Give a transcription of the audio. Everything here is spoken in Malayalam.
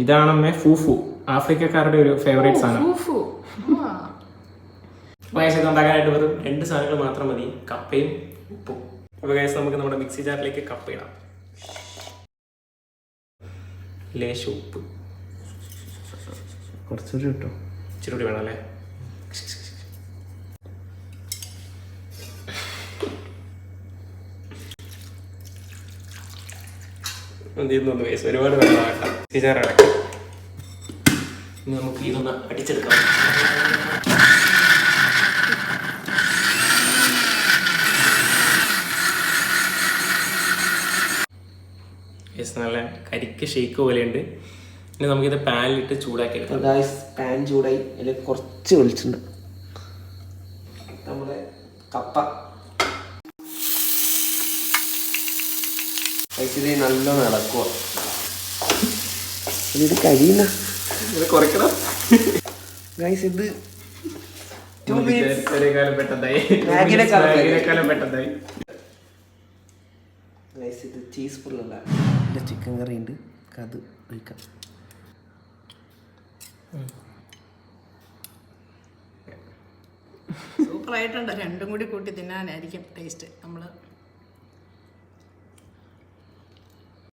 ഇതാണ് ഫൂഫു, ആഫ്രിക്കക്കാരുടെ ഒരു ഫേവറേറ്റ് സാധനം. ഇത് ഉണ്ടാക്കാനായിട്ട് വെറും 2 സാധനങ്ങൾ മാത്രം മതി, കപ്പയും ഉപ്പും. അപ്പോൾ ഗൈസ് നമുക്ക് നമ്മുടെ മിക്സി ജാറിലേക്ക് കപ്പ ഇടാം. ലേശം ഉപ്പ്, കുറച്ചുകൂടി കിട്ടോ, ഇച്ചിരി കൂടി വേണം അല്ലേ? എന്തെയ്യുന്നു ഗൈസ്, ഒരുപാട് വെള്ളം വേണ്ട. മിക്സി ജാർ അടക്കാം. ഇനി നമുക്ക് ഇതൊന്ന് അടിച്ചെടുക്കാം. നല്ല കരിക്ക് ഷേക്ക് പോലെയുണ്ട്. ഇനി നമുക്കിത് പാനിലിട്ട് ചൂടാക്കി എടുക്കാം. പാൻ ചൂടായി, അതിൽ കുറച്ച് വെളിച്ചുണ്ട്. നമ്മുടെ കപ്പ കഴിച്ചത് നല്ലോണം ഇളക്കുക. ഇത് കഴിയുന്ന കുറയ്ക്കണം ഗൈസ്. ഇത് ഇത് ചീസ് ഫുള്ളല്ല, ചിക്കൻ കറി ഉണ്ട്, അത് ഒഴിക്കാം. സൂപ്പറായിട്ടുണ്ട്. രണ്ടും കൂടി കൂട്ടി തിന്നാനായിരിക്കും ടേസ്റ്റ്. നമ്മൾ